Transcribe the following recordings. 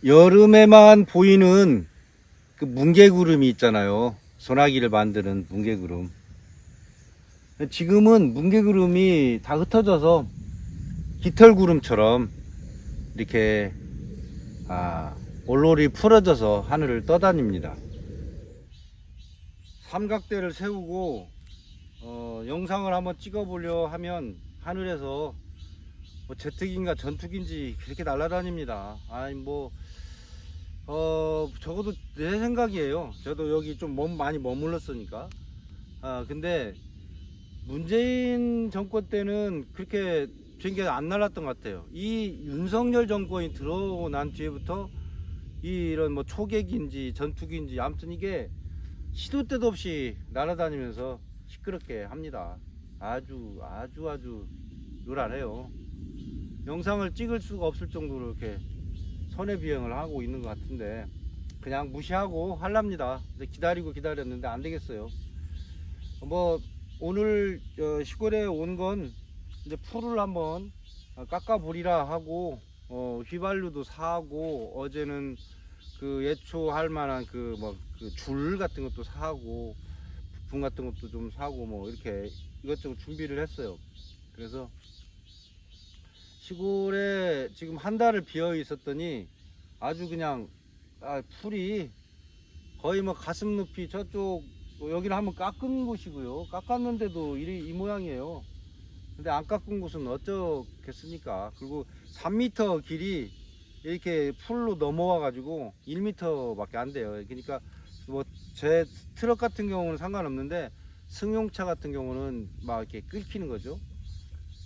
여름에만 보이는 그 뭉게구름이 있잖아요. 소나기를 만드는 뭉게구름. 지금은 뭉게구름이 다 흩어져서 깃털구름처럼 이렇게 올롤이 풀어져서 하늘을 떠다닙니다. 삼각대를 세우고 영상을 한번 찍어보려 하면 하늘에서 뭐 제트기인가 전투기인지 그렇게 날아다닙니다. 아니 적어도 내 생각이에요. 저도 여기 좀 많이 머물렀으니까. 근데 문재인 정권 때는 그렇게 비행기가 안 날았던 것 같아요. 이 윤석열 정권이 들어난 뒤에부터 이런 뭐 초계기인지 전투기인지 아무튼 이게 시도 때도 없이 날아다니면서 시끄럽게 합니다. 아주 요란해요. 영상을 찍을 수가 없을 정도로 이렇게 선외비행을 하고 있는 것 같은데 그냥 무시하고 할랍니다. 기다렸는데 안 되겠어요. 뭐 오늘 시골에 온 건 이제 풀을 한번 깎아보리라 하고 휘발유도 사고 어제는 그 예초할 만한 그 줄 같은 것도 사고 부품 같은 것도 좀 사고 뭐 이렇게 이것저것 준비를 했어요. 그래서 시골에 지금 한 달을 비어 있었더니 아주 그냥 풀이 거의 뭐 가슴 높이 저쪽 여기는 한번 깎은 곳이고요. 깎았는데도 이 모양이에요. 근데 안 깎은 곳은 어쩌겠습니까? 그리고 3m 길이 이렇게 풀로 넘어와 가지고 1m 밖에 안 돼요. 그러니까 뭐 제 트럭 같은 경우는 상관없는데 승용차 같은 경우는 막 이렇게 끓이는 거죠.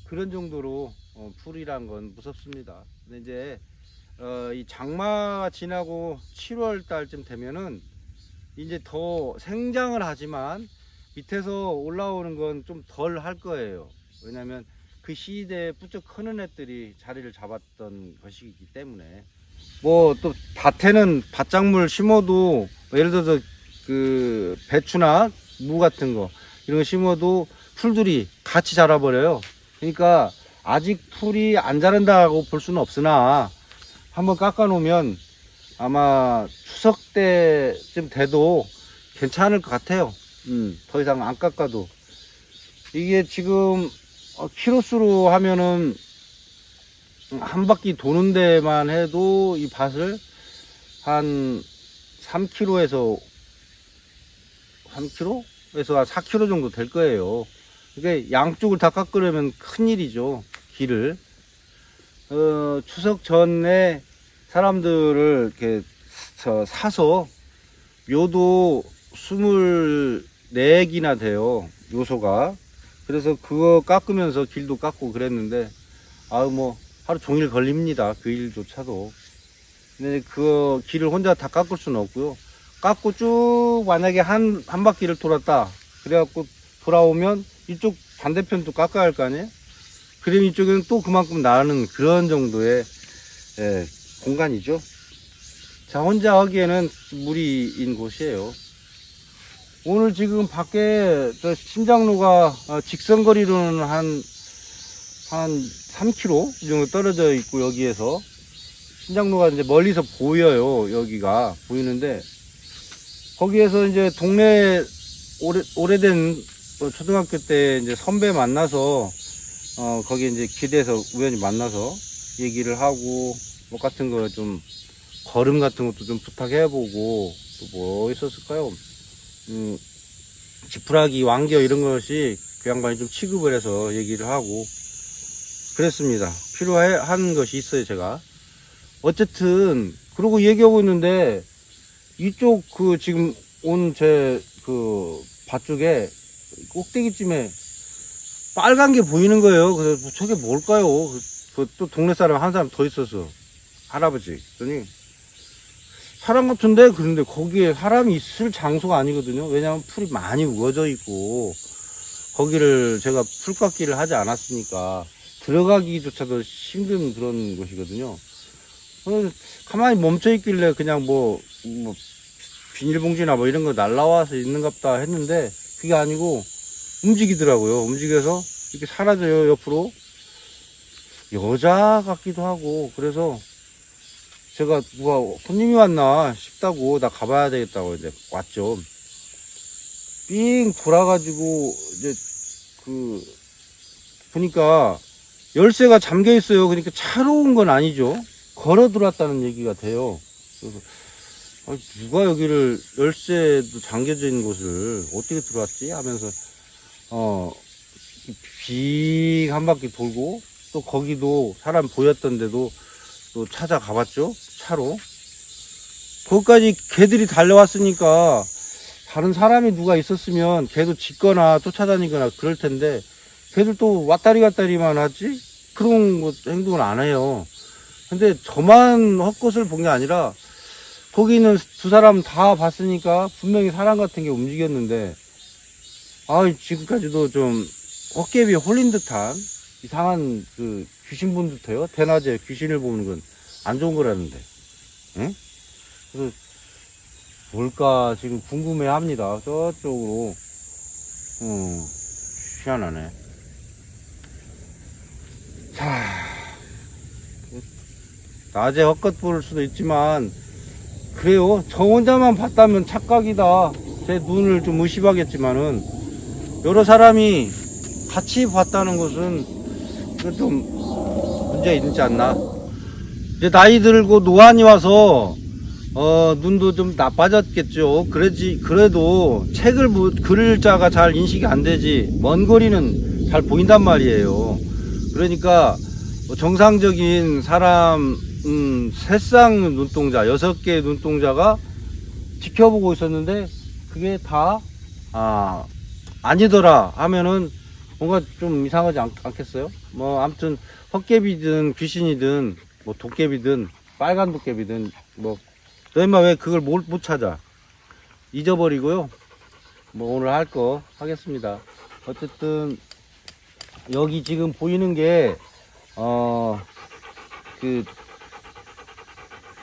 그런 정도로 풀이란 건 무섭습니다. 근데 이제 이 장마가 지나고 7월 달쯤 되면은 이제 더 생장을 하지만 밑에서 올라오는 건 좀 덜 할 거예요. 왜냐면 그 시대에 부쩍 크는 애들이 자리를 잡았던 것이기 때문에 뭐 또 밭에는 밭작물 심어도 예를 들어서 그 배추나 무 같은 거 이런 거 심어도 풀들이 같이 자라버려요. 그러니까 아직 풀이 안 자란다고 볼 수는 없으나 한번 깎아 놓으면 아마 추석 때쯤 돼도 괜찮을 것 같아요. 더 이상 안 깎아도. 이게 지금 키로수로 하면은 한 바퀴 도는 데만 해도 이 밭을 한 3kg에서 4kg 정도 될 거예요. 그러니까 양쪽을 다 깎으려면 큰일이죠. 길을. 추석 전에 사람들을 이렇게 사서 묘도 24기나 돼요. 묘소가. 그래서 그거 깎으면서 길도 깎고 그랬는데 뭐 하루 종일 걸립니다. 그 일조차도. 근데 그 길을 혼자 다 깎을 수는 없고요. 깎고 쭉 만약에 한 바퀴를 돌았다. 그래갖고 돌아오면 이쪽 반대편도 깎아야 할 거 아니에요? 그럼 이쪽에는 또 그만큼 나는 그런 정도의 공간이죠. 자, 혼자 하기에는 무리인 곳이에요. 오늘 지금 밖에 저 신장로가 직선거리로는 한 3km 정도 떨어져 있고 여기에서 신장로가 이제 멀리서 보여요. 여기가 보이는데 거기에서 이제 동네 오래된 초등학교 때 이제 선배 만나서 거기 이제 기대에서 우연히 만나서 얘기를 하고 뭐 같은 거 좀 걸음 같은 것도 좀 부탁해보고 또 뭐 있었을까요? 지푸라기 왕겨 이런 것이 그 양반이 좀 취급을 해서 얘기를 하고 그랬습니다. 필요한 것이 있어요. 제가 어쨌든 그러고 얘기하고 있는데 이쪽 그 지금 온 제 그 밭 쪽에 꼭대기쯤에 빨간 게 보이는 거예요. 그래서 저게 뭘까요? 또 동네 사람 한 사람 더 있어서 할아버지 그러니 사람 같은데 그런데 거기에 사람이 있을 장소가 아니거든요. 왜냐하면 풀이 많이 우거져 있고 거기를 제가 풀깎기를 하지 않았으니까 들어가기조차도 힘든 그런 곳이거든요. 가만히 멈춰 있길래 그냥 뭐 비닐봉지나 뭐 이런 거 날라와서 있는갑다 했는데 그게 아니고 움직이더라고요. 움직여서 이렇게 사라져요. 옆으로 여자 같기도 하고 그래서 제가 누가 손님이 왔나 싶다고 나 가봐야 되겠다고 이제 왔죠. 삥 돌아가지고 이제 그 보니까 열쇠가 잠겨 있어요. 그러니까 차로 온 건 아니죠. 걸어 들어왔다는 얘기가 돼요. 그래서 누가 여기를 열쇠도 잠겨져 있는 곳을 어떻게 들어왔지 하면서 빙 한 바퀴 돌고 또 거기도 사람 보였던데도 또 찾아가봤죠. 차로. 거기까지 개들이 달려왔으니까 다른 사람이 누가 있었으면 개도 짖거나 쫓아다니거나 그럴 텐데 걔들 또 왔다리 갔다리만 하지 그런 행동을 안 해요. 근데 저만 헛것을 본 게 아니라 거기 있는 두 사람 다 봤으니까 분명히 사람 같은 게 움직였는데 지금까지도 좀 헛개비에 홀린 듯한 이상한 그 귀신 본 듯해요. 대낮에 귀신을 보는 건 안 좋은 거라는데. 응? 그래서 뭘까 지금 궁금해 합니다. 저쪽으로. 희한하네. 자, 낮에 헛것 볼 수도 있지만 그래요. 저 혼자만 봤다면 착각이다. 제 눈을 좀 의심하겠지만은 여러 사람이 같이 봤다는 것은 좀 문제가 있지 않나. 이제 나이 들고 노안이 와서 눈도 좀 나빠졌겠죠. 그래도 책을 글자가 잘 인식이 안 되지 먼 거리는 잘 보인단 말이에요. 그러니까 정상적인 사람 세 쌍 눈동자 6개의 눈동자가 지켜보고 있었는데 그게 다 아니더라 하면은 뭔가 좀 이상하지 않겠어요? 뭐 아무튼 헛개비든 귀신이든 뭐 도깨비든 빨간 도깨비든 뭐 너희만 왜 그걸 못 찾아 잊어버리고요. 뭐 오늘 할 거 하겠습니다. 어쨌든 여기 지금 보이는 게 그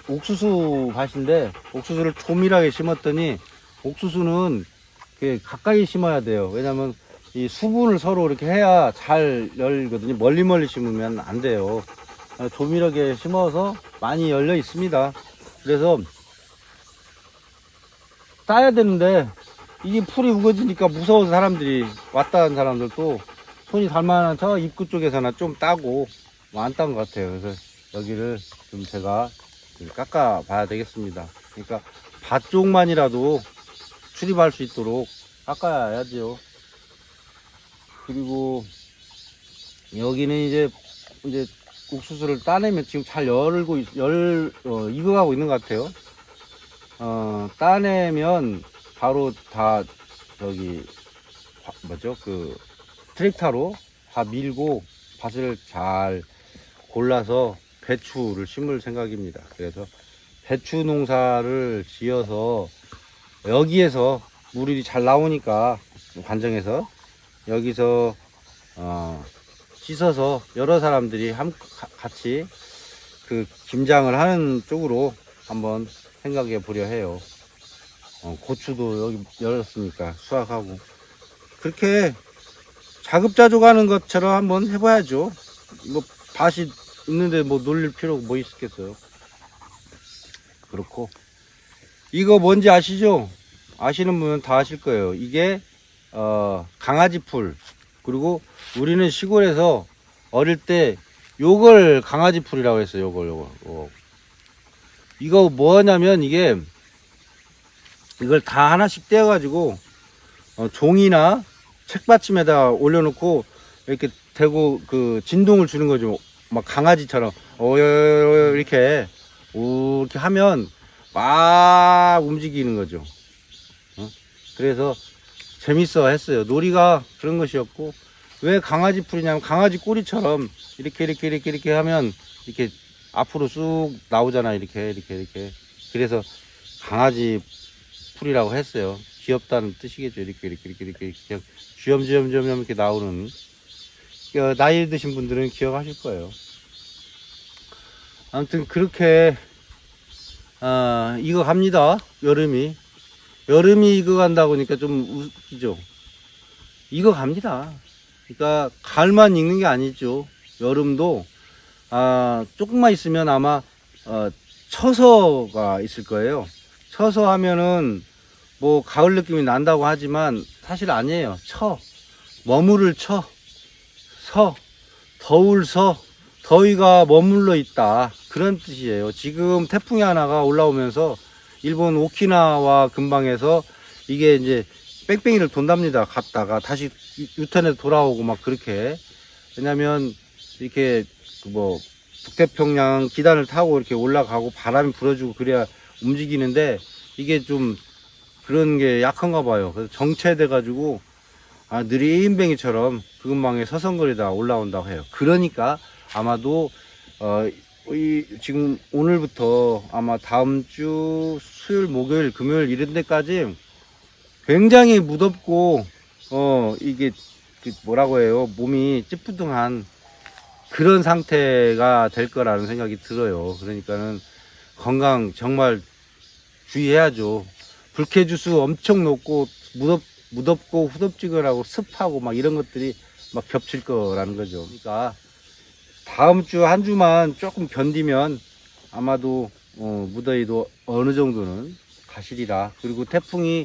옥수수 밭인데 옥수수를 조밀하게 심었더니 옥수수는 가까이 심어야 돼요. 왜냐면 이 수분을 서로 이렇게 해야 잘 열거든요. 멀리 심으면 안 돼요. 조밀하게 심어서 많이 열려 있습니다. 그래서 따야 되는데 이게 풀이 우거지니까 무서워서 사람들이 왔다 간 사람들도 손이 닿을만한 저 입구 쪽에서나 좀 따고 안 딴 것 같아요. 그래서 여기를 좀 제가 깎아 봐야 되겠습니다. 그러니까 밭 쪽만이라도 출입할 수 있도록 깎아야죠. 그리고 여기는 이제 옥수수를 따내면 지금 잘 익어가고 있는 것 같아요. 따내면 바로 다 트랙터로 다 밀고 밭을 잘 골라서 배추를 심을 생각입니다. 그래서 배추 농사를 지어서 여기에서 물이 잘 나오니까 관정에서 여기서 씻어서 여러 사람들이 같이 그 김장을 하는 쪽으로 한번 생각해 보려 해요. 고추도 여기 열었으니까 수확하고 그렇게 자급자족하는 것처럼 한번 해봐야죠. 뭐 밭이 있는데 뭐 놀릴 필요가 뭐 있겠어요. 그렇고 이거 뭔지 아시죠? 아시는 분은 다 아실 거예요. 이게 강아지 풀. 그리고 우리는 시골에서 어릴 때 요걸 강아지 풀이라고 했어요. 요걸. 이거 뭐냐면 이걸 다 하나씩 떼어가지고 종이나 책받침에다 올려놓고 이렇게 대고 그 진동을 주는 거죠. 막 강아지처럼 이렇게 하면 막 움직이는 거죠. 그래서 재밌어 했어요. 놀이가 그런 것이었고 왜 강아지 풀이냐면 강아지 꼬리처럼 이렇게 하면 이렇게 앞으로 쑥 나오잖아. 이렇게 그래서 강아지 풀이라고 했어요. 귀엽다는 뜻이겠죠. 이렇게 주염주염 이렇게 나오는 나이 드신 분들은 기억하실 거예요. 아무튼 그렇게 이거 갑니다. 여름이 이거 간다고 하니까 좀 웃기죠. 이거 갑니다. 그러니까 가을만 익는 게 아니죠. 여름도 조금만 있으면 아마 처서가 있을 거예요. 처서 하면은 뭐 가을 느낌이 난다고 하지만 사실 아니에요. 머무를 더울 더위가 머물러 있다, 그런 뜻이에요. 지금 태풍이 하나가 올라오면서 일본 오키나와 근방에서 이게 이제 뺑뺑이를 돈답니다. 갔다가 다시 유턴해서 돌아오고 막 그렇게. 왜냐면 이렇게 뭐 북태평양 기단을 타고 이렇게 올라가고 바람이 불어주고 그래야 움직이는데, 이게 좀 그런 게 약한가 봐요. 그래서 정체돼 가지고 느린뱅이처럼 그 근방에 서성거리다 올라온다고 해요. 그러니까 아마도 지금 오늘부터 아마 다음 주 수요일, 목요일, 금요일 이런 데까지 굉장히 무덥고 이게 뭐라고 해요, 몸이 찌뿌둥한 그런 상태가 될 거라는 생각이 들어요. 그러니까는 건강 정말 주의해야죠. 불쾌지수 엄청 높고 무덥고 후덥지근하고 습하고 막 이런 것들이 막 겹칠 거라는 거죠. 그러니까 다음 주 한 주만 조금 견디면 아마도 무더위도 어느 정도는 가시리라. 그리고 태풍이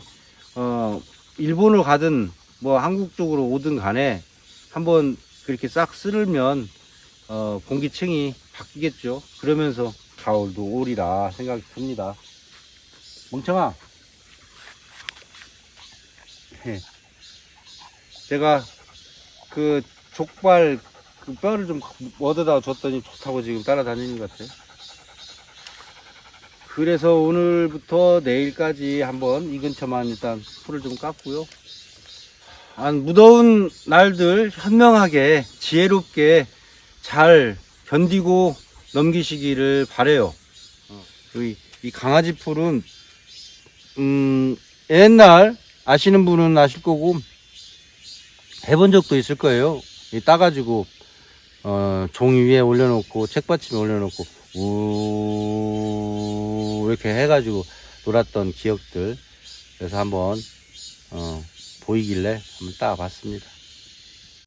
일본을 가든 뭐 한국 쪽으로 오든 간에 한번 그렇게 싹 쓸면 공기층이 바뀌겠죠. 그러면서 가을도 오리라 생각이 듭니다. 멍청아, 제가 그 족발 그 뼈를 좀 얻어다 줬더니 좋다고 지금 따라다니는 것 같아요. 그래서 오늘부터 내일까지 한번 이 근처만 일단 풀을 좀 깎고요. 무더운 날들 현명하게 지혜롭게 잘 견디고 넘기시기를 바래요. 이 강아지 풀은 옛날 아시는 분은 아실 거고 해본 적도 있을 거예요. 따가지고 종이 위에 올려놓고 책받침에 올려놓고 우 이렇게 해가지고 놀았던 기억들. 그래서 한번 보이길래 한번 따봤습니다.